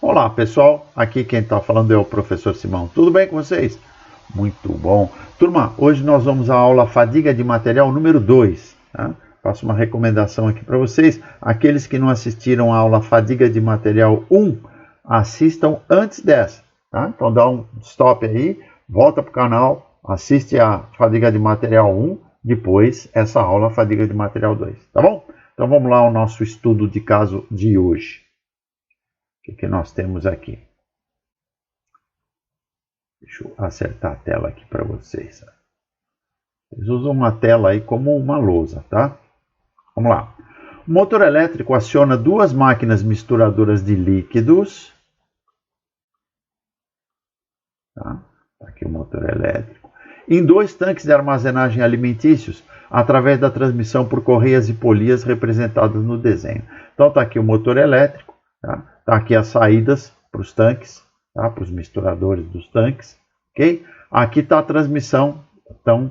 Olá pessoal, aqui quem está falando é o professor Simão. Tudo bem com vocês? Muito bom. Turma, hoje nós vamos à aula Fadiga de Material número 2. Tá? Faço uma recomendação aqui para vocês. Aqueles que não assistiram à aula Fadiga de Material 1, assistam antes dessa. Tá? Então dá um stop aí, volta para o canal, assiste a Fadiga de Material 1, depois essa aula Fadiga de Material 2. Tá bom? Então vamos lá ao nosso estudo de caso de hoje. O que nós temos aqui? Deixa eu acertar a tela aqui para vocês. Eles usam uma tela aí como uma lousa, tá? Vamos lá. O motor elétrico aciona duas máquinas misturadoras de líquidos. Tá? Aqui o motor elétrico. Em dois tanques de armazenagem alimentícios, através da transmissão por correias e polias representadas no desenho. Então está aqui o motor elétrico. Tá? Tá aqui as saídas para os tanques, tá? Para os misturadores dos tanques, ok? Aqui está a transmissão, então,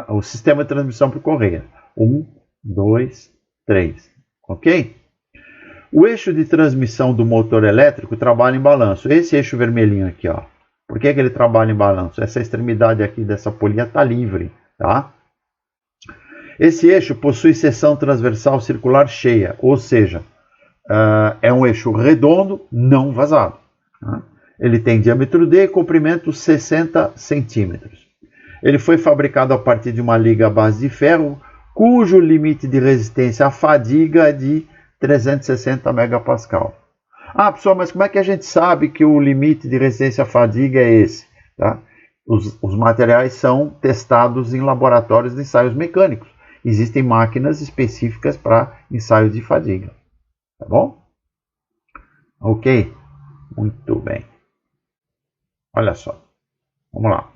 o sistema de transmissão por correia. 1, 2, 3, ok? O eixo de transmissão do motor elétrico trabalha em balanço. Esse eixo vermelhinho aqui, ó. Por que ele trabalha em balanço? Essa extremidade aqui dessa polia está livre, tá? Esse eixo possui seção transversal circular cheia, ou seja, é um eixo redondo, não vazado. Tá? Ele tem diâmetro D e comprimento 60 centímetros. Ele foi fabricado a partir de uma liga à base de ferro, cujo limite de resistência à fadiga é de 360 megapascal. Ah, pessoal, mas como é que a gente sabe que o limite de resistência à fadiga é esse? Tá? Os materiais são testados em laboratórios de ensaios mecânicos. Existem máquinas específicas para ensaios de fadiga. Tá bom? Ok? Muito bem. Olha só. Vamos lá.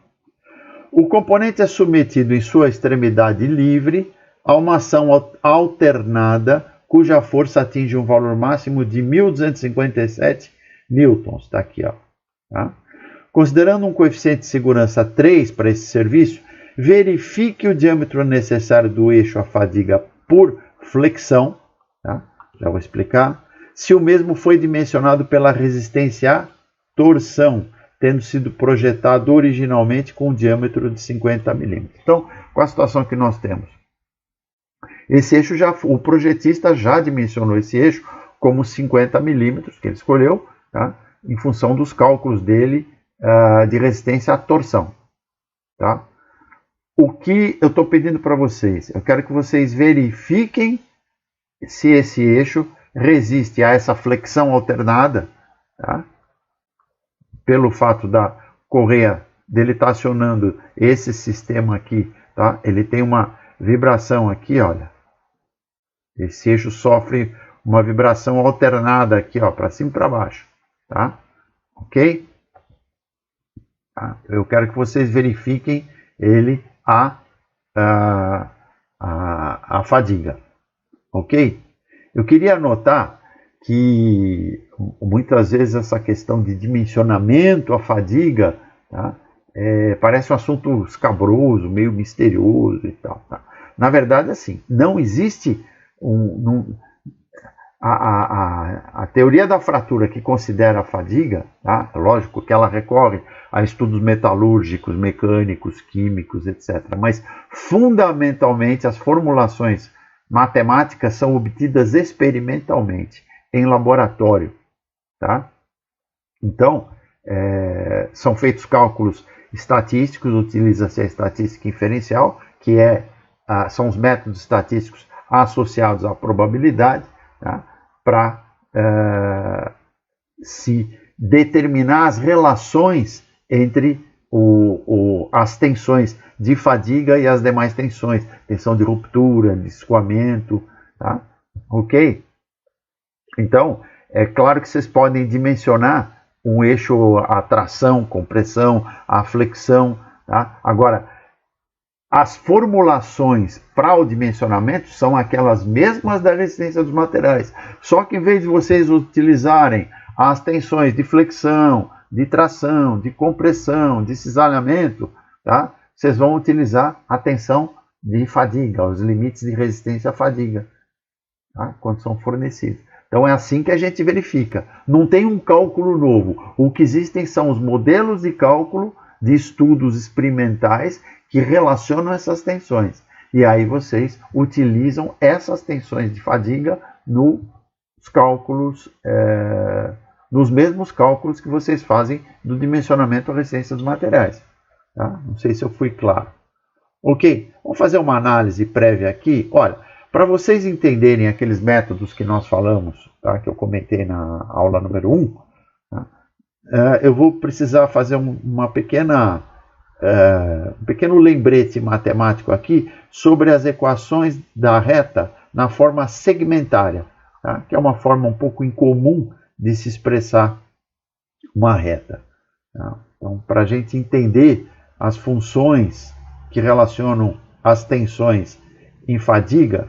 O componente é submetido em sua extremidade livre a uma ação alternada cuja força atinge um valor máximo de 1.257 newtons. Está aqui, ó. Tá? Considerando um coeficiente de segurança 3 para esse serviço, verifique o diâmetro necessário do eixo à fadiga por flexão. Tá? Já vou explicar. Se o mesmo foi dimensionado pela resistência à torção, tendo sido projetado originalmente com um diâmetro de 50 milímetros. Então, qual a situação que nós temos? Esse eixo o projetista já dimensionou esse eixo como 50 milímetros, que ele escolheu, tá? Em função dos cálculos dele de resistência à torção. Tá? O que eu estou pedindo para vocês? Eu quero que vocês verifiquem se esse eixo resiste a essa flexão alternada, tá? Pelo fato da correia dele estar acionando esse sistema aqui, tá? Ele tem uma vibração aqui, olha. Esse eixo sofre uma vibração alternada aqui, ó, para cima e para baixo, tá? Ok? Tá? Eu quero que vocês verifiquem ele a fadiga. Ok? Eu queria anotar que muitas vezes essa questão de dimensionamento, a fadiga, tá? Parece um assunto escabroso, meio misterioso e tal. Tá? Na verdade, assim, não existe a teoria da fratura que considera a fadiga, tá? Lógico que ela recorre a estudos metalúrgicos, mecânicos, químicos, etc. Mas, fundamentalmente, as formulações matemáticas são obtidas experimentalmente, em laboratório. Tá? Então, são feitos cálculos estatísticos, utiliza-se a estatística inferencial, que são os métodos estatísticos associados à probabilidade, tá? Para se determinar as relações entre as tensões de fadiga e as demais tensões, tensão de ruptura, de escoamento, tá? Ok? Então, é claro que vocês podem dimensionar um eixo a tração, compressão, a flexão, tá? Agora, as formulações para o dimensionamento são aquelas mesmas da resistência dos materiais, só que em vez de vocês utilizarem as tensões de flexão, de tração, de compressão, de cisalhamento, tá? Vocês vão utilizar a tensão de fadiga, os limites de resistência à fadiga, tá? Quando são fornecidos. Então é assim que a gente verifica. Não tem um cálculo novo. O que existem são os modelos de cálculo de estudos experimentais que relacionam essas tensões. E aí vocês utilizam essas tensões de fadiga nos cálculos, nos mesmos cálculos que vocês fazem do dimensionamento à resistência dos materiais. Tá? Não sei se eu fui claro. Ok, vamos fazer uma análise prévia aqui. Olha, para vocês entenderem aqueles métodos que nós falamos, tá, que eu comentei na aula número 1, tá, eu vou precisar fazer um pequeno lembrete matemático aqui sobre as equações da reta na forma segmentária, tá, que é uma forma um pouco incomum de se expressar uma reta. Tá? Então, para a gente entender as funções que relacionam as tensões em fadiga,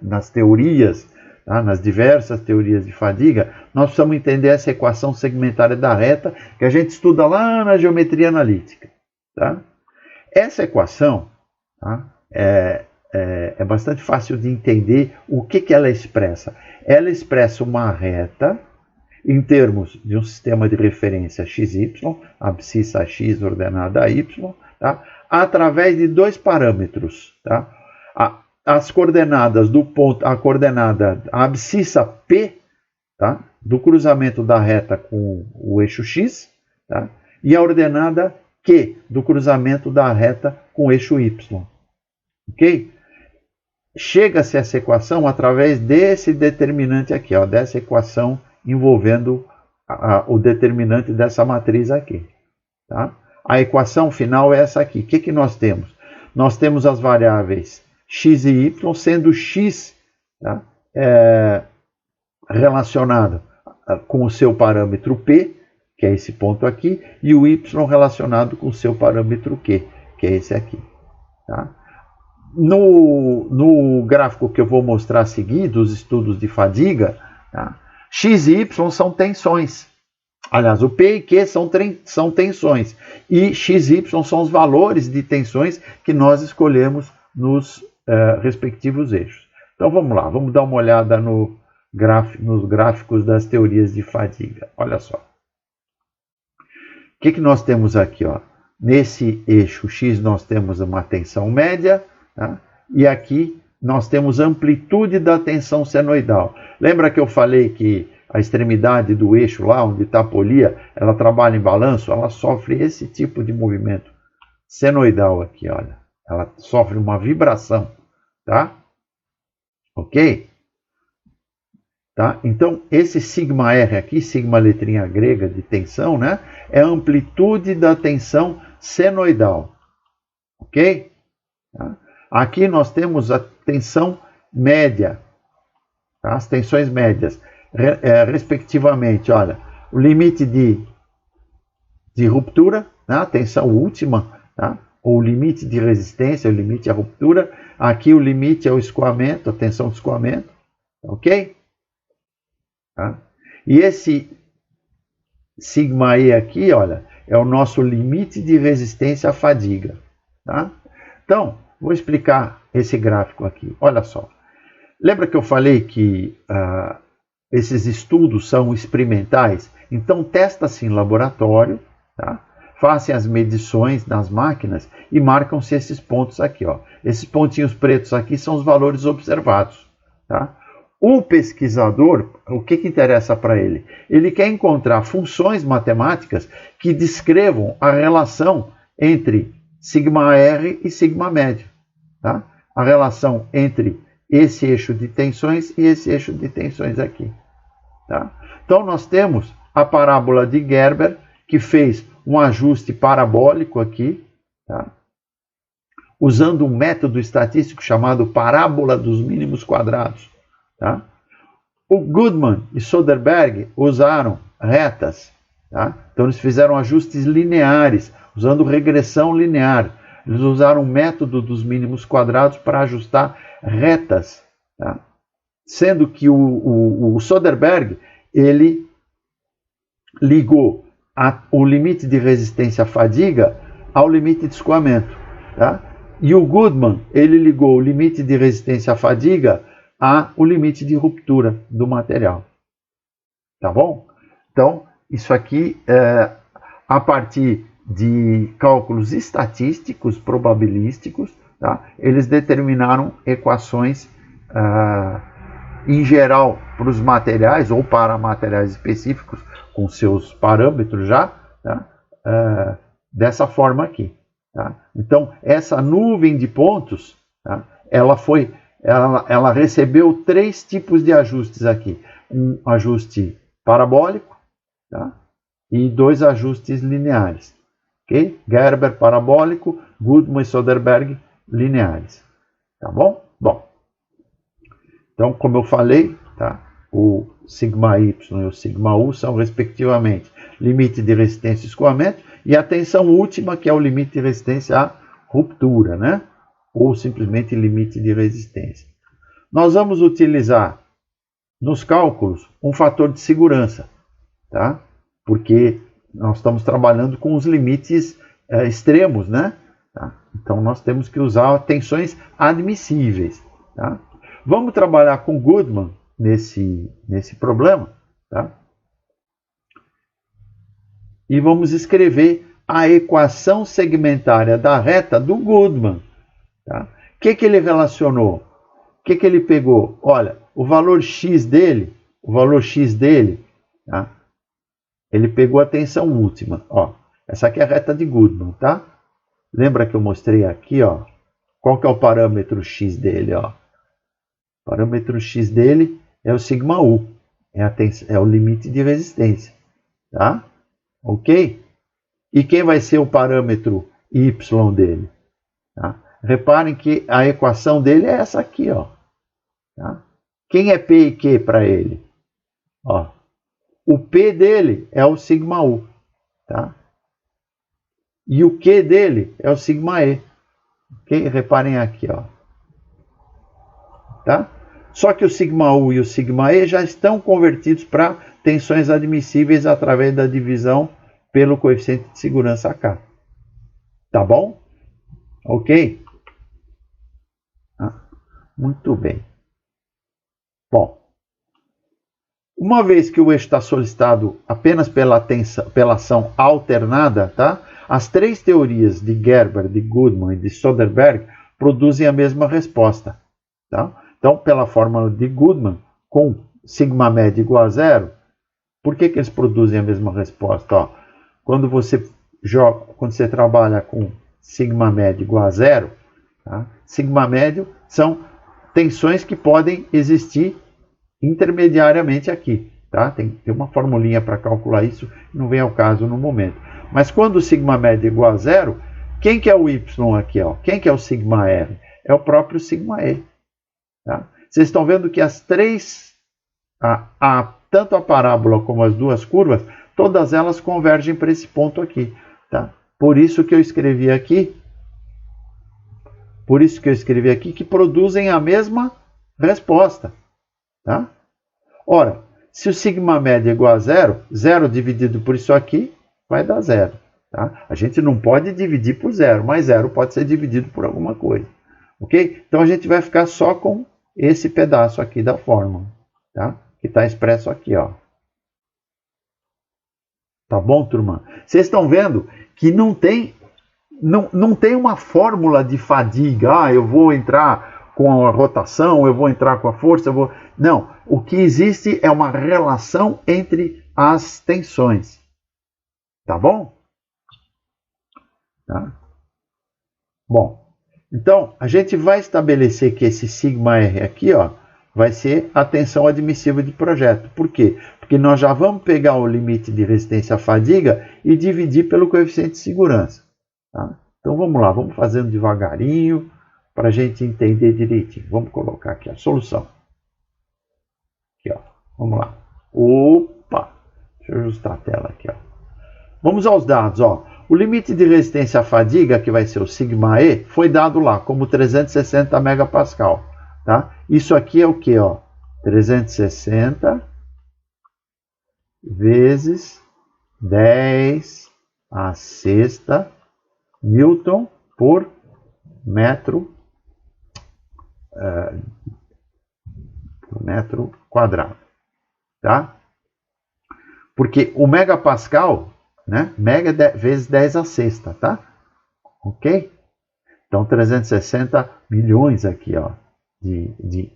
nas teorias, tá? Nas diversas teorias de fadiga, nós precisamos entender essa equação segmentária da reta que a gente estuda lá na geometria analítica. Tá? Essa equação, tá? É bastante fácil de entender o que ela expressa. Ela expressa uma reta em termos de um sistema de referência XY, abscissa x ordenada a y, tá? Através de dois parâmetros. Tá? As coordenadas do ponto, a abscissa P, tá? Do cruzamento da reta com o eixo X, tá? E a ordenada Q, do cruzamento da reta com o eixo Y. Ok? Chega-se a essa equação através desse determinante aqui, ó, dessa equação envolvendo o determinante dessa matriz aqui. Tá? A equação final é essa aqui. O que nós temos? Nós temos as variáveis x e y, sendo x, tá, relacionado com o seu parâmetro P, que é esse ponto aqui, e o y relacionado com o seu parâmetro Q, que é esse aqui. Tá? No gráfico que eu vou mostrar a seguir, dos estudos de fadiga, tá, x e y são tensões. Aliás, o P e Q são tensões. E x e y são os valores de tensões que nós escolhemos nos respectivos eixos. Então vamos lá, vamos dar uma olhada nos gráficos das teorias de fadiga. Olha só. O que nós temos aqui? Ó? Nesse eixo X nós temos uma tensão média, tá? E aqui nós temos amplitude da tensão senoidal. Lembra que eu falei que a extremidade do eixo lá, onde está a polia, ela trabalha em balanço, ela sofre esse tipo de movimento senoidal aqui, olha. Ela sofre uma vibração, tá? Ok? Tá? Então, esse sigma R aqui, sigma letrinha grega de tensão, né? É a amplitude da tensão senoidal. Ok? Tá? Aqui nós temos a tensão média, tá? As tensões médias, respectivamente, olha, o limite de ruptura, né? A tensão última, tá? Ou o limite de resistência, o limite à ruptura. Aqui o limite é o escoamento, a tensão de escoamento. Ok? Tá? E esse sigma E aqui, olha, é o nosso limite de resistência à fadiga. Tá? Então, vou explicar esse gráfico aqui. Olha só. Lembra que eu falei que esses estudos são experimentais? Então, testa-se em laboratório, tá? Façam as medições nas máquinas e marcam-se esses pontos aqui. Ó. Esses pontinhos pretos aqui são os valores observados. Tá? O pesquisador, o que interessa para ele? Ele quer encontrar funções matemáticas que descrevam a relação entre sigma R e sigma médio. Tá? A relação entre esse eixo de tensões e esse eixo de tensões aqui. Tá? Então, nós temos a parábola de Gerber, que fez um ajuste parabólico aqui, tá? Usando um método estatístico chamado parábola dos mínimos quadrados. Tá? O Goodman e Soderberg usaram retas. Tá? Então, eles fizeram ajustes lineares, usando regressão linear. Eles usaram o método dos mínimos quadrados para ajustar retas. Tá? Sendo que o Soderberg, ele ligou o limite de resistência à fadiga ao limite de escoamento. Tá? E o Goodman, ele ligou o limite de resistência à fadiga o limite de ruptura do material. Tá bom? Então, isso aqui, a partir de cálculos estatísticos, probabilísticos, tá? Eles determinaram equações, em geral, para os materiais ou para materiais específicos, com seus parâmetros já, tá? Dessa forma aqui. Tá? Então, essa nuvem de pontos, tá? ela recebeu 3 tipos de ajustes aqui. Um ajuste parabólico, tá? E 2 ajustes lineares. Okay? Gerber parabólico, Goodman e Soderberg lineares. Tá bom? Bom, então, como eu falei, tá? O σy e o σu são, respectivamente, limite de resistência e escoamento, e a tensão última, que é o limite de resistência à ruptura, né? Ou simplesmente limite de resistência. Nós vamos utilizar nos cálculos um fator de segurança, tá? Porque nós estamos trabalhando com os limites extremos, né? Tá? Então nós temos que usar tensões admissíveis. Tá? Vamos trabalhar com Goodman nesse problema, tá? E vamos escrever a equação segmentária da reta do Goodman. Tá? O que ele relacionou? O que ele pegou? Olha, o valor x dele, tá? Ele pegou a tensão última. Ó, essa aqui é a reta de Goodman, tá? Lembra que eu mostrei aqui, ó? Qual que é o parâmetro x dele, ó? O parâmetro x dele é o σu, é o limite de resistência, tá? Ok? E quem vai ser o parâmetro y dele? Tá? Reparem que a equação dele é essa aqui, ó. Tá? Quem é P e Q para ele? Ó, o P dele é o σu, tá? E o Q dele é o σe. Okay? Reparem aqui, ó. Tá? Só que o σu e o σe já estão convertidos para tensões admissíveis através da divisão pelo coeficiente de segurança K. Tá bom? Ok? Muito bem. Bom, uma vez que o eixo está solicitado apenas pela ação alternada, tá? As 3 teorias de Gerber, de Goodman e de Soderberg produzem a mesma resposta. Tá? Então, pela fórmula de Goodman, com sigma média igual a 0, por que eles produzem a mesma resposta? Ó, quando você trabalha com sigma médio igual a 0, tá? Sigma médio são tensões que podem existir intermediariamente aqui. Tá? Tem uma formulinha para calcular isso, não vem ao caso no momento. Mas quando o sigma médio é igual a 0, quem que é o y aqui? Ó? Quem que é o sigma r? É o próprio sigma e. Tá? Vocês estão vendo que as 3, tanto a parábola como as 2 curvas, todas elas convergem para esse ponto aqui. Tá? Por isso que eu escrevi aqui, que produzem a mesma resposta. Tá? Ora, se o sigma médio é igual a 0, 0 dividido por isso aqui vai dar 0. Tá? A gente não pode dividir por 0, mas 0 pode ser dividido por alguma coisa. Ok? Então a gente vai ficar só com esse pedaço aqui da fórmula. Tá? Que está expresso aqui. Ó. Tá bom, turma? Vocês estão vendo que não tem uma fórmula de fadiga. Eu vou entrar com a rotação, eu vou entrar com a força, Não, o que existe é uma relação entre as tensões. Tá bom? Tá? Bom, então a gente vai estabelecer que esse sigma R aqui, ó, vai ser a tensão admissível de projeto. Por quê? Porque nós já vamos pegar o limite de resistência à fadiga e dividir pelo coeficiente de segurança. Tá? Então vamos lá, vamos fazendo devagarinho para a gente entender direitinho. Vamos colocar aqui a solução. Aqui, ó. Vamos lá. Opa! Deixa eu ajustar a tela aqui, ó. Vamos aos dados, ó. O limite de resistência à fadiga, que vai ser o sigma E, foi dado lá como 360 megapascal, tá? Isso aqui é o que, ó? 360 vezes 10 a sexta Newton por metro por metro quadrado. Tá? Porque o megapascal, né? Mega vezes 10 a sexta, tá? Ok? Então, 360 milhões aqui, ó.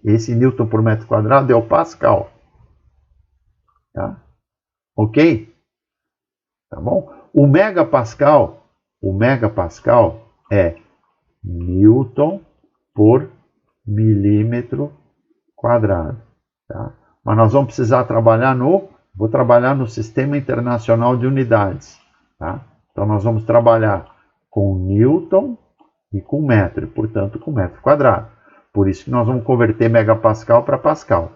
Esse Newton por metro quadrado é o Pascal. Tá? Ok? Tá bom? O megapascal é Newton por milímetro quadrado. Tá? Mas nós vamos precisar trabalhar vou trabalhar no Sistema Internacional de Unidades. Tá? Então, nós vamos trabalhar com Newton e com metro, e, portanto, com metro quadrado. Por isso que nós vamos converter megapascal para pascal.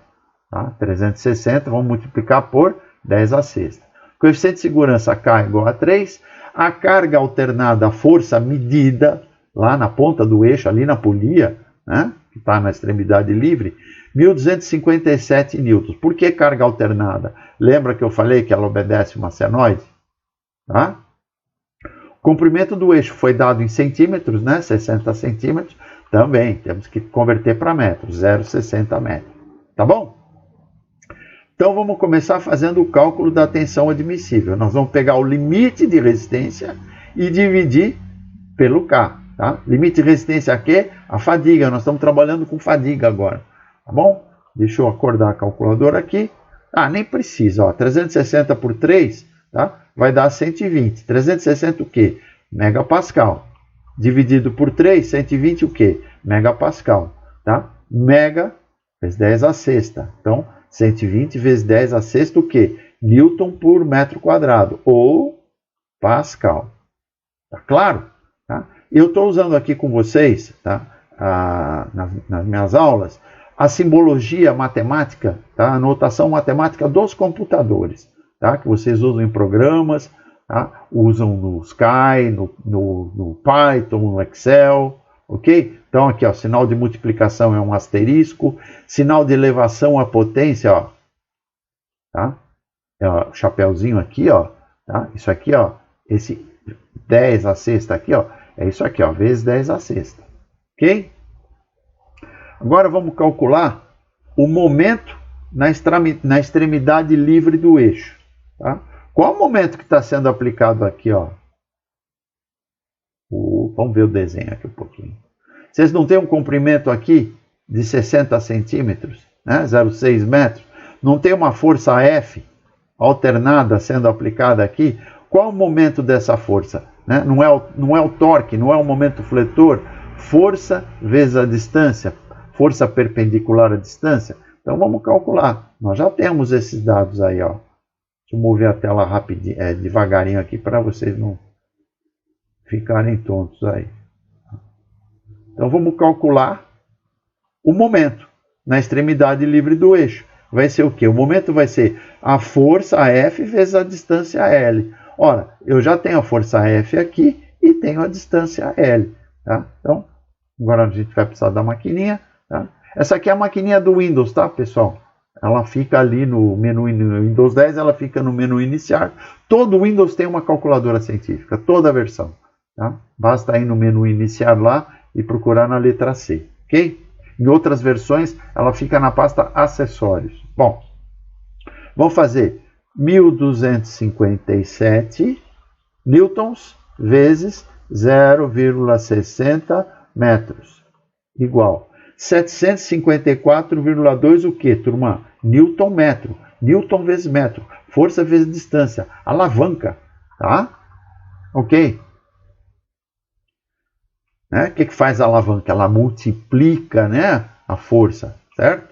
Tá? 360, vamos multiplicar por 10 a sexta. Coeficiente de segurança K igual a 3. A carga alternada, a força medida, lá na ponta do eixo, ali na polia, né? Que está na extremidade livre, 1.257 newtons. Por que carga alternada? Lembra que eu falei que ela obedece uma senoide? Tá? O comprimento do eixo foi dado em centímetros, né? 60 centímetros. Também temos que converter para metros, 0,60 metros. Tá bom? Então vamos começar fazendo o cálculo da tensão admissível. Nós vamos pegar o limite de resistência e dividir pelo K. Tá? Limite de resistência a quê? A fadiga. Nós estamos trabalhando com fadiga agora. Tá bom? Deixa eu acordar a calculadora aqui. Ah, nem precisa. Ó, 360 por 3, tá? Vai dar 120. 360 o quê? Megapascal. Dividido por 3, 120 o quê? Megapascal. Tá? Mega vezes 10 a sexta. Então, 120 vezes 10 a sexta o quê? Newton por metro quadrado. Ou Pascal. Tá claro? Tá? Eu estou usando aqui com vocês, tá? Nas minhas aulas, a simbologia matemática, tá? A notação matemática dos computadores, tá? Que vocês usam em programas, tá? Usam no Sky, no Python, no Excel, ok? Então aqui, ó, sinal de multiplicação é um asterisco, sinal de elevação à potência, ó, tá? É o chapéuzinho aqui, ó, tá? Isso aqui, ó, esse 10 a sexta aqui, ó, é isso aqui, ó, vezes 10 a sexta, ok? Agora vamos calcular o momento na extremidade livre do eixo. Tá? Qual o momento que está sendo aplicado aqui? Ó? Vamos ver o desenho aqui um pouquinho. Vocês não têm um comprimento aqui de 60 centímetros, né? 0,6 metros? Não tem uma força F alternada sendo aplicada aqui? Qual o momento dessa força? Né? Não é o torque, não é o momento fletor. Força vezes a distância. Força perpendicular à distância. Então vamos calcular. Nós já temos esses dados aí, ó. Deixa eu mover a tela rapidinho, devagarinho aqui para vocês não ficarem tontos aí. Então vamos calcular o momento na extremidade livre do eixo. Vai ser o quê? O momento vai ser a força F vezes a distância L. Ora, eu já tenho a força F aqui e tenho a distância L. Tá? Então, agora a gente vai precisar da maquininha. Tá? Essa aqui é a maquininha do Windows, tá, pessoal? Ela fica ali no menu no Windows 10, ela fica no menu iniciar. Todo Windows tem uma calculadora científica, toda a versão. Tá? Basta ir no menu iniciar lá e procurar na letra C, ok? Em outras versões, ela fica na pasta acessórios. Bom, vamos fazer 1.257 newtons vezes 0,60 metros, igual 754,2 o que, turma? Newton metro. Newton vezes metro. Força vezes distância. Alavanca. Tá? Ok? Né? O que faz a alavanca? Ela multiplica, né, a força. Certo?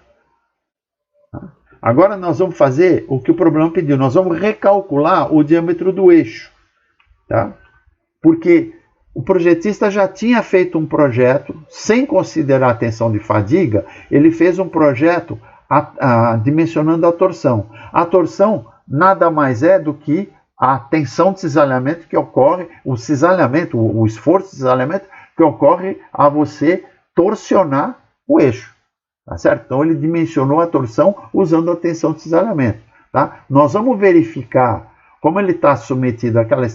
Tá? Agora nós vamos fazer o que o problema pediu. Nós vamos recalcular o diâmetro do eixo. Tá? Porque o projetista já tinha feito um projeto, sem considerar a tensão de fadiga, ele fez um projeto dimensionando a torção. A torção nada mais é do que a tensão de cisalhamento que ocorre, o cisalhamento, o esforço de cisalhamento que ocorre a você torcionar o eixo. Tá certo? Então ele dimensionou a torção usando a tensão de cisalhamento. Tá? Nós vamos verificar como ele está submetido àquela...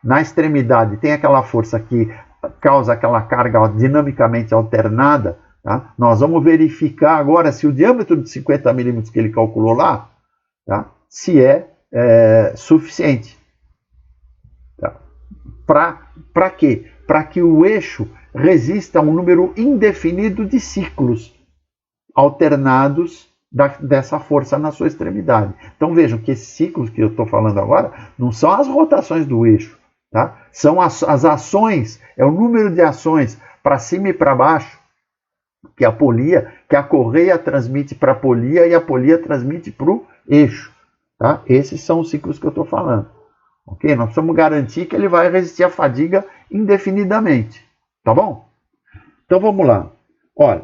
Na extremidade tem aquela força que causa aquela carga dinamicamente alternada, Tá? Nós vamos verificar agora se o diâmetro de 50 milímetros que ele calculou lá, tá? Se é suficiente. Tá? Para quê? Para que o eixo resista a um número indefinido de ciclos alternados dessa força na sua extremidade. Então vejam que esses ciclos que eu estou falando agora não são as rotações do eixo, tá? São as ações, é o número de ações para cima e para baixo que a correia transmite para a polia e a polia transmite para o eixo. Tá? Esses são os ciclos que eu estou falando. Okay? Nós precisamos garantir que ele vai resistir à fadiga indefinidamente. Tá bom? Então vamos lá. Olha,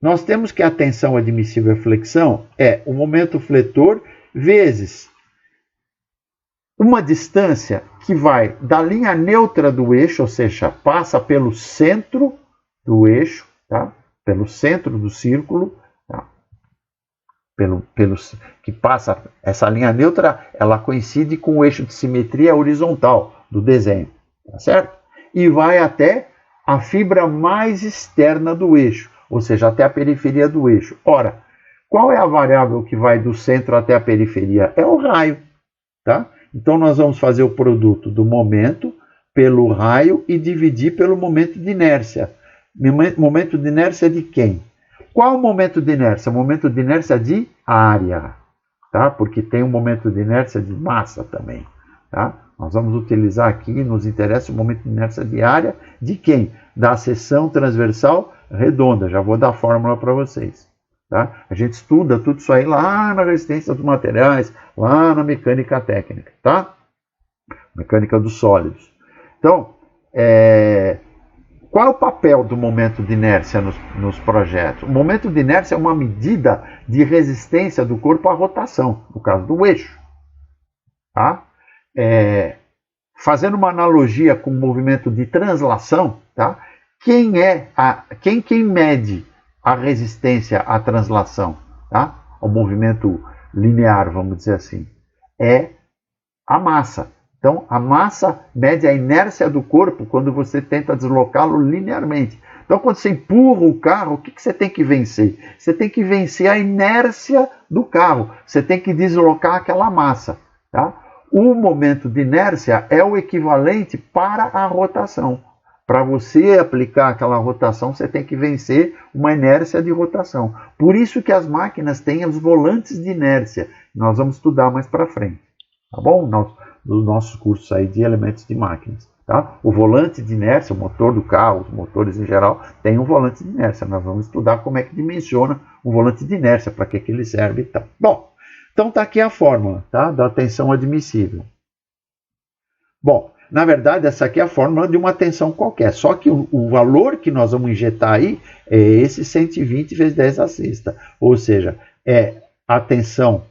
nós temos que a tensão admissível à flexão é o momento fletor vezes uma distância que vai da linha neutra do eixo, ou seja, passa pelo centro do eixo, tá? Pelo centro do círculo, tá? Que passa essa linha neutra, ela coincide com o eixo de simetria horizontal do desenho, tá certo? E vai até a fibra mais externa do eixo, ou seja, até a periferia do eixo. Ora, qual é a variável que vai do centro até a periferia? É o raio, tá? Então nós vamos fazer o produto do momento pelo raio e dividir pelo momento de inércia. Momento de inércia de quem? Qual o momento de inércia? O momento de inércia de área, tá? Porque tem um momento de inércia de massa também, tá? Nós vamos utilizar aqui, nos interessa o momento de inércia de área de quem? Da seção transversal redonda. Já vou dar a fórmula para vocês, tá? A gente estuda tudo isso aí lá na resistência dos materiais, lá na mecânica técnica, tá? Mecânica dos sólidos. Então, qual é o papel do momento de inércia nos projetos? O momento de inércia é uma medida de resistência do corpo à rotação, no caso do eixo. Tá? Fazendo uma analogia com o movimento de translação, tá? Quem mede a resistência à translação, tá? Ao movimento linear, vamos dizer assim, é a massa. Então, a massa mede a inércia do corpo quando você tenta deslocá-lo linearmente. Então, quando você empurra o carro, o que você tem que vencer? Você tem que vencer a inércia do carro. Você tem que deslocar aquela massa. Tá? O momento de inércia é o equivalente para a rotação. Para você aplicar aquela rotação, você tem que vencer uma inércia de rotação. Por isso que as máquinas têm os volantes de inércia. Nós vamos estudar mais para frente. Tá bom? Dos nossos cursos aí de elementos de máquinas. Tá? O volante de inércia, o motor do carro, os motores em geral, tem um volante de inércia. Nós vamos estudar como é que dimensiona um volante de inércia, para que ele serve e tal. Bom, então está aqui a fórmula, tá? Da tensão admissível. Bom, na verdade essa aqui é a fórmula de uma tensão qualquer, só que o valor que nós vamos injetar aí é esse 120 vezes 10 à sexta, ou seja, é a tensão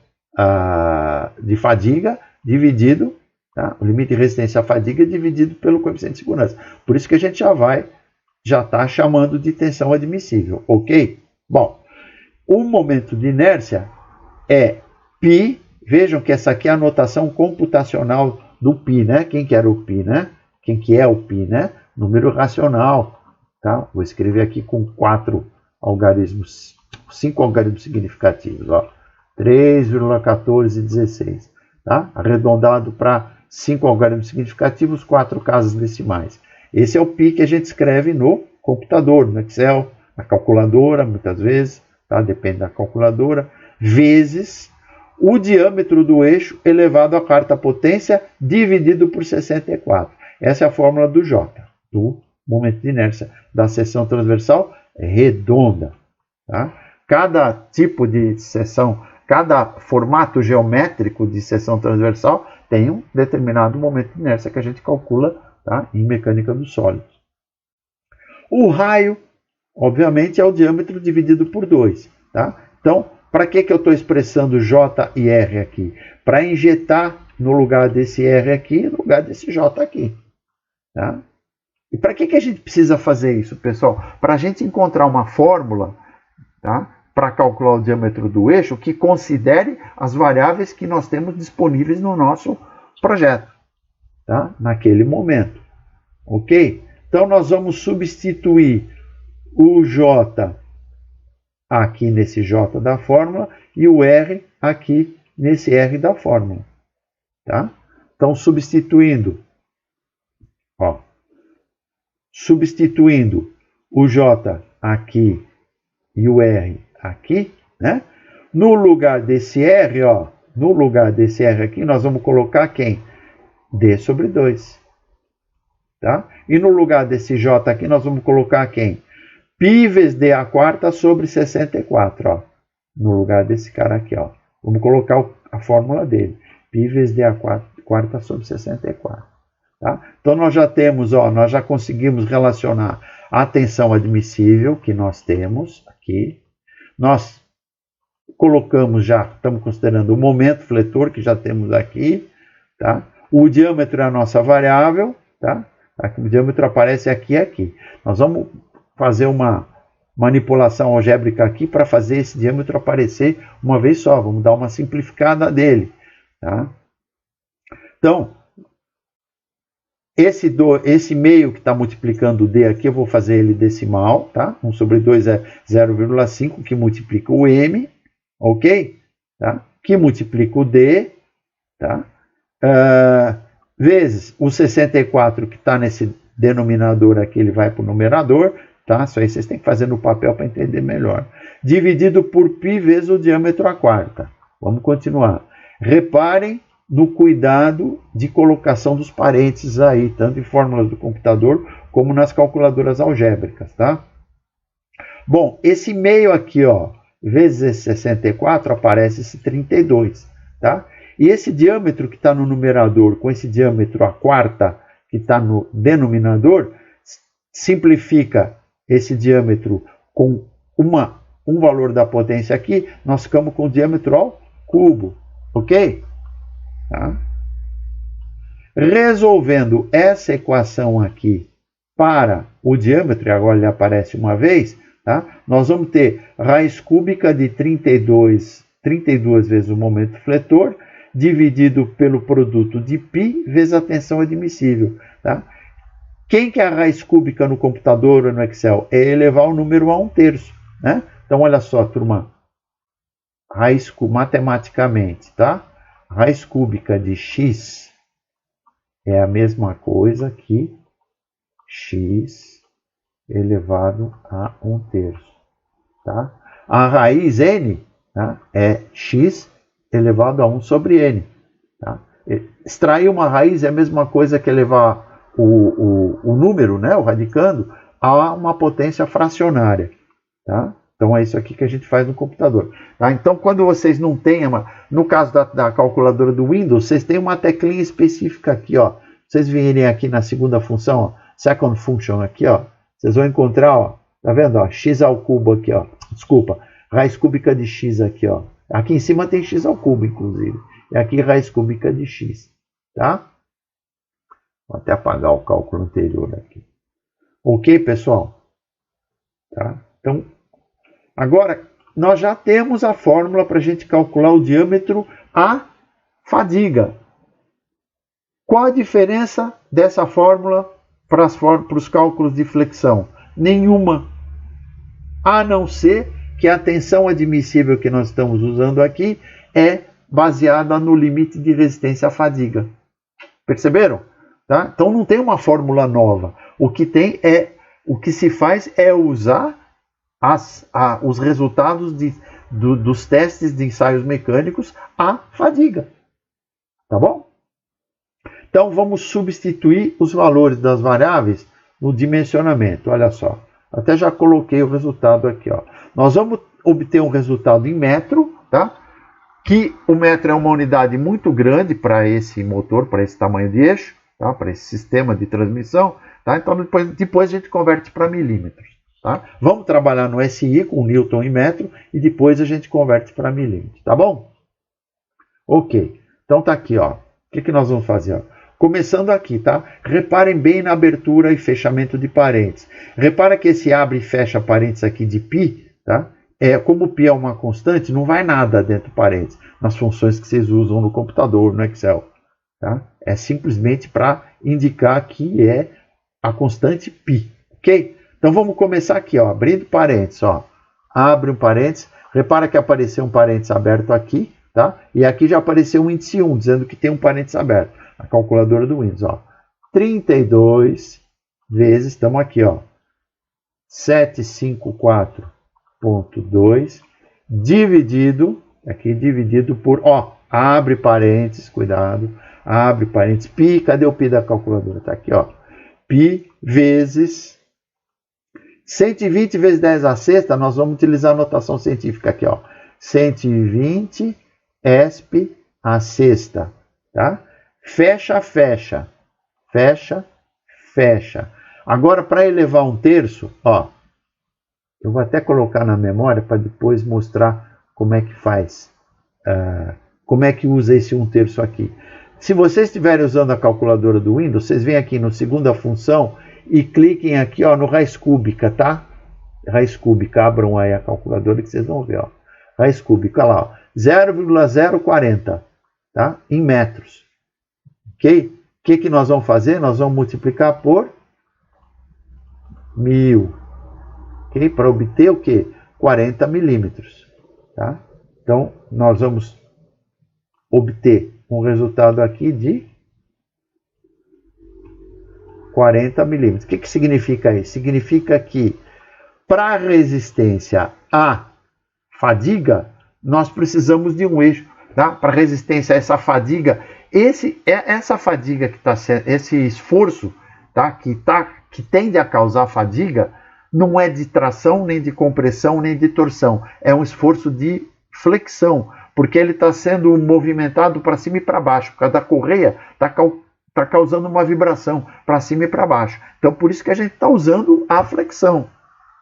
de fadiga dividido, tá? O limite de resistência à fadiga dividido pelo coeficiente de segurança. Por isso que a gente já está chamando de tensão admissível, ok? Bom, o momento de inércia é π, vejam que essa aqui é a notação computacional do π, né? Quem que era o π, né? Quem que é o π, né? Número racional, tá? Vou escrever aqui com 5 algarismos significativos, ó. 3,1416, tá? Arredondado para 5 algarismos significativos, 4 casas decimais. Esse é o π que a gente escreve no computador, no Excel, na calculadora, muitas vezes, tá? Depende da calculadora, vezes o diâmetro do eixo elevado à quarta potência dividido por 64. Essa é a fórmula do J, do momento de inércia da seção transversal redonda, tá? Cada tipo de seção, cada formato geométrico de seção transversal tem um determinado momento de inércia que a gente calcula, tá? Em mecânica dos sólidos. O raio, obviamente, é o diâmetro dividido por 2. Tá? Então, para que eu estou expressando J e R aqui? Para injetar no lugar desse R aqui, no lugar desse J aqui. Tá? E para que a gente precisa fazer isso, pessoal? Para a gente encontrar uma fórmula, tá? Para calcular o diâmetro do eixo que considere as variáveis que nós temos disponíveis no nosso projeto, tá? Naquele momento, ok? Então nós vamos substituir o J aqui nesse J da fórmula e o R aqui nesse R da fórmula. Tá? Então, substituindo o J aqui e o R aqui, né? No lugar desse R, aqui, nós vamos colocar quem? D sobre 2. Tá? E no lugar desse J aqui, nós vamos colocar quem? Π vezes D a quarta sobre 64, ó. No lugar desse cara aqui, ó. Vamos colocar a fórmula dele. Π vezes D a quarta sobre 64. Tá? Então, nós já temos, nós já conseguimos relacionar a tensão admissível que nós temos aqui. Nós colocamos estamos considerando o momento fletor que já temos aqui. Tá? O diâmetro é a nossa variável. Tá? Aqui, o diâmetro aparece aqui e aqui. Nós vamos fazer uma manipulação algébrica aqui para fazer esse diâmetro aparecer uma vez só. Vamos dar uma simplificada dele. Tá? Então, esse meio que está multiplicando o D aqui, eu vou fazer ele decimal, tá? 1 sobre 2 é 0,5, que multiplica o M, ok? Tá? Que multiplica o D, tá? Vezes o 64 que está nesse denominador aqui, ele vai para o numerador, tá? Isso aí vocês têm que fazer no papel para entender melhor. Dividido por π vezes o diâmetro a quarta. Vamos continuar. Reparem no cuidado de colocação dos parênteses aí, tanto em fórmulas do computador como nas calculadoras algébricas, tá? Bom, esse meio aqui, vezes esse 64, aparece esse 32, tá? E esse diâmetro que está no numerador com esse diâmetro a quarta que está no denominador, simplifica esse diâmetro com um valor da potência aqui, nós ficamos com o diâmetro ao cubo, ok? Tá? Resolvendo essa equação aqui para o diâmetro, e agora ele aparece uma vez, tá? Nós vamos ter raiz cúbica de 32 vezes o momento fletor, dividido pelo produto de π vezes a tensão admissível. Tá? Quem que é a raiz cúbica no computador ou no Excel? É elevar o número a 1/3. Né? Então, olha só, turma, matematicamente, tá? Raiz cúbica de x é a mesma coisa que x elevado a 1/3. Tá? A raiz n, tá, é x elevado a 1 sobre n. Tá? Extrair uma raiz é a mesma coisa que elevar o número, né, o radicando, a uma potência fracionária. Tá? Então é isso aqui que a gente faz no computador. Tá? Então quando vocês não têm, no caso da calculadora do Windows, vocês têm uma teclinha específica aqui, ó. Vocês virem aqui na segunda função, ó, second function aqui, ó, vocês vão encontrar, ó, tá vendo, ó, x ao cubo aqui, ó. Desculpa, raiz cúbica de x aqui, ó. Aqui em cima tem x ao cubo, inclusive. E aqui raiz cúbica de x, tá? Vou até apagar o cálculo anterior aqui. Ok, pessoal? Tá? Então, agora, nós já temos a fórmula para a gente calcular o diâmetro a fadiga. Qual a diferença dessa fórmula para os cálculos de flexão? Nenhuma. A não ser que a tensão admissível que nós estamos usando aqui é baseada no limite de resistência à fadiga. Perceberam? Tá? Então não tem uma fórmula nova. O que se faz é usar os resultados dos testes de ensaios mecânicos à fadiga. Tá bom? Então vamos substituir os valores das variáveis no dimensionamento. Olha só. Até já coloquei o resultado aqui, ó. Nós vamos obter um resultado em metro, tá? Que o metro é uma unidade muito grande para esse motor, para esse tamanho de eixo, tá? Para esse sistema de transmissão. Tá? Então depois a gente converte para milímetros. Tá? Vamos trabalhar no SI com Newton e metro e depois a gente converte para milímetros. Tá bom? Ok. Então tá aqui, ó. O que nós vamos fazer? Ó? Começando aqui, tá? Reparem bem na abertura e fechamento de parênteses. Repara que esse abre e fecha parênteses aqui de π, tá? Como π é uma constante, não vai nada dentro do parênteses, nas funções que vocês usam no computador, no Excel. Tá? É simplesmente para indicar que é a constante π, ok? Então vamos começar aqui, ó, abrindo parênteses, ó. abre um parênteses, repara que apareceu um parênteses aberto aqui, tá? E aqui já apareceu um índice 1, dizendo que tem um parênteses aberto, a calculadora do Windows, ó. 32 vezes, estamos aqui, ó, 754.2 dividido, aqui dividido por, ó, abre parênteses, cuidado, abre parênteses, pi, cadê o pi da calculadora? Tá aqui, ó, pi vezes 120 vezes 10 à sexta, nós vamos utilizar a notação científica aqui, ó, 120 esp à sexta, tá? Fecha, fecha, fecha, fecha. Agora, para elevar um terço, ó, eu vou até colocar na memória para depois mostrar como é que faz, como é que usa esse um terço aqui. Se vocês estiverem usando a calculadora do Windows, vocês vêm aqui no segunda função e cliquem aqui, ó, no raiz cúbica, tá? Raiz cúbica, abram aí a calculadora que vocês vão ver, ó. Raiz cúbica, olha lá, ó, 0,040, tá? Em metros. Ok? O que nós vamos fazer? Nós vamos multiplicar por 1000. Ok? Para obter o quê? 40 milímetros. Tá? Então, nós vamos obter um resultado aqui de 40 milímetros. O que significa isso? Significa que para a resistência à fadiga, nós precisamos de um eixo. Tá? Para resistência a essa fadiga, essa fadiga que está sendo, esse esforço, tá? Que tende a causar fadiga, não é de tração, nem de compressão, nem de torção. É um esforço de flexão, porque ele está sendo movimentado para cima e para baixo. Por causa da correia, está causando uma vibração para cima e para baixo. Então, por isso que a gente está usando a flexão.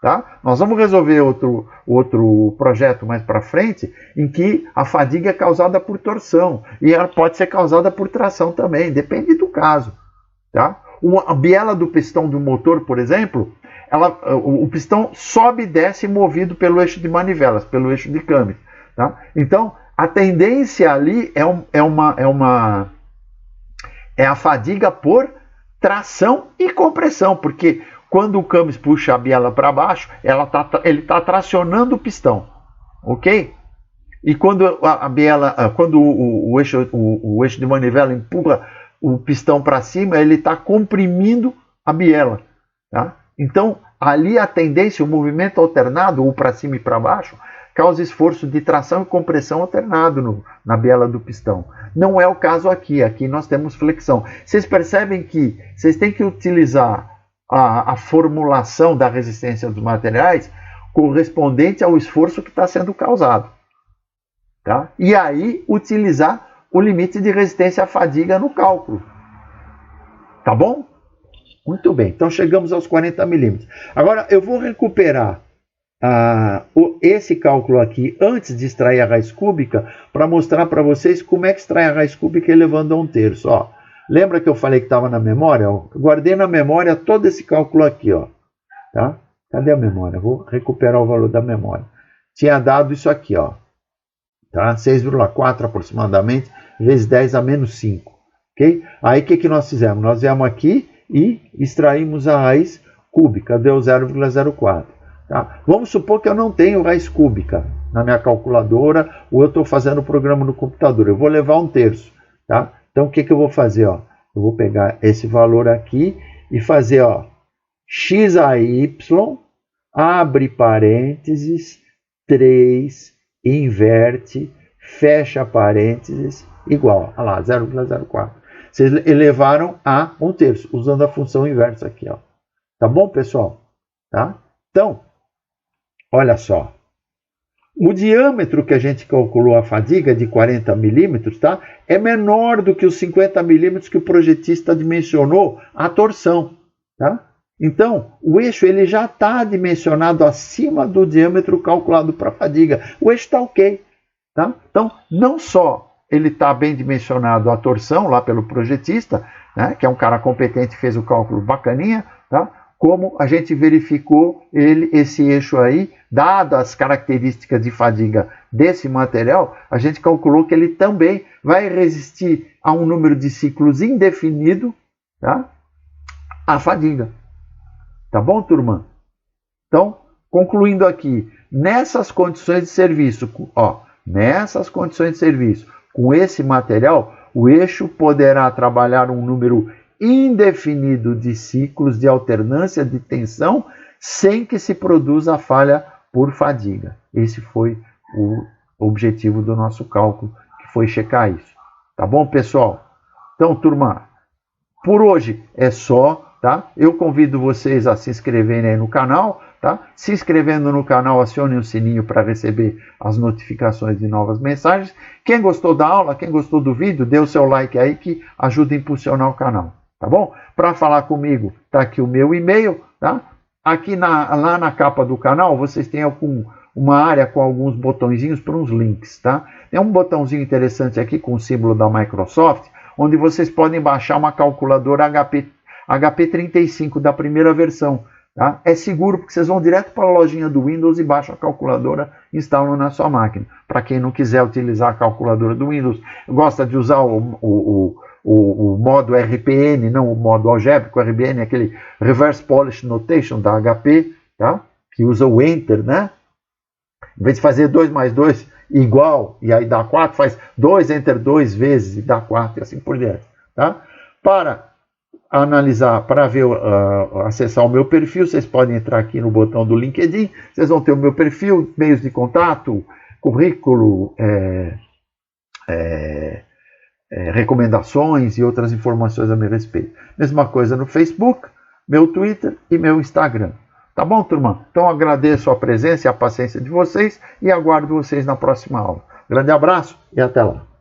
Tá? Nós vamos resolver outro projeto mais para frente, em que a fadiga é causada por torção. E ela pode ser causada por tração também, depende do caso. Tá? A biela do pistão do motor, por exemplo, o pistão sobe e desce movido pelo eixo de manivelas, pelo eixo de câmbio. Tá? Então, a tendência ali é a fadiga por tração e compressão, porque quando o câmbio puxa a biela para baixo, ele está tracionando o pistão, ok? E quando o eixo de manivela empurra o pistão para cima, ele está comprimindo a biela, tá? Então, ali a tendência, o movimento alternado, ou para cima e para baixo, causa esforço de tração e compressão alternado na biela do pistão. Não é o caso aqui. Aqui nós temos flexão. Vocês percebem que vocês têm que utilizar a formulação da resistência dos materiais correspondente ao esforço que está sendo causado. Tá? E aí utilizar o limite de resistência à fadiga no cálculo. Tá bom? Muito bem. Então chegamos aos 40 milímetros. Agora eu vou recuperar esse cálculo aqui antes de extrair a raiz cúbica para mostrar para vocês como é que extrai a raiz cúbica elevando a um terço. Ó. Lembra que eu falei que estava na memória? Eu guardei na memória todo esse cálculo aqui. Ó. Tá? Cadê a memória? Vou recuperar o valor da memória. Tinha dado isso aqui. Ó. Tá? 6,4 aproximadamente, vezes 10 a menos 5. Okay? Aí o que nós fizemos? Nós viemos aqui e extraímos a raiz cúbica. Deu 0,04. Tá? Vamos supor que eu não tenho raiz cúbica na minha calculadora, ou eu estou fazendo o programa no computador. Eu vou levar um terço. Tá? Então, o que eu vou fazer? Ó? Eu vou pegar esse valor aqui e fazer ó, x a y, abre parênteses, 3, inverte, fecha parênteses, igual. Olha lá, 0,04. Vocês elevaram a um terço, usando a função inversa aqui. Ó. Tá bom, pessoal? Tá? Então, olha só. O diâmetro que a gente calculou a fadiga de 40 milímetros, tá? É menor do que os 50 milímetros que o projetista dimensionou a torção. Tá? Então, o eixo ele já está dimensionado acima do diâmetro calculado para a fadiga. O eixo está ok. Tá? Então, não só ele está bem dimensionado a torção lá pelo projetista, né, que é um cara competente e fez o cálculo bacaninha, tá? Como a gente verificou esse eixo aí, dadas as características de fadiga desse material, a gente calculou que ele também vai resistir a um número de ciclos indefinido, tá? À fadiga. Tá bom, turma? Então, concluindo aqui, nessas condições de serviço, nessas condições de serviço, com esse material, o eixo poderá trabalhar um número indefinido de ciclos de alternância de tensão sem que se produza a falha por fadiga. Esse foi o objetivo do nosso cálculo, que foi checar isso. Tá bom, pessoal? Então, turma, por hoje é só, tá? Eu convido vocês a se inscreverem aí no canal, tá? Se inscrevendo no canal, acione o sininho para receber as notificações de novas mensagens. Quem gostou da aula, quem gostou do vídeo, dê o seu like aí que ajuda a impulsionar o canal, tá bom? Para falar comigo, tá aqui o meu e-mail, tá? Aqui lá na capa do canal, vocês têm uma área com alguns botõezinhos para uns links, tá? Tem um botãozinho interessante aqui com o símbolo da Microsoft, onde vocês podem baixar uma calculadora HP35 da primeira versão. Tá? É seguro porque vocês vão direto para a lojinha do Windows e baixam a calculadora e instalam na sua máquina. Para quem não quiser utilizar a calculadora do Windows, gosta de usar o modo RPN, não o modo algébrico, o RPN é aquele Reverse Polish Notation da HP, tá? Que usa o Enter, né? Em vez de fazer 2 mais 2 igual, e aí dá 4, faz 2 Enter 2 vezes e dá 4 e assim por diante. Tá? Para analisar, para ver, acessar o meu perfil, vocês podem entrar aqui no botão do LinkedIn, vocês vão ter o meu perfil, meios de contato, currículo, recomendações e outras informações a meu respeito. Mesma coisa no Facebook, meu Twitter e meu Instagram. Tá bom, turma? Então agradeço a presença e a paciência de vocês e aguardo vocês na próxima aula. Grande abraço e até lá.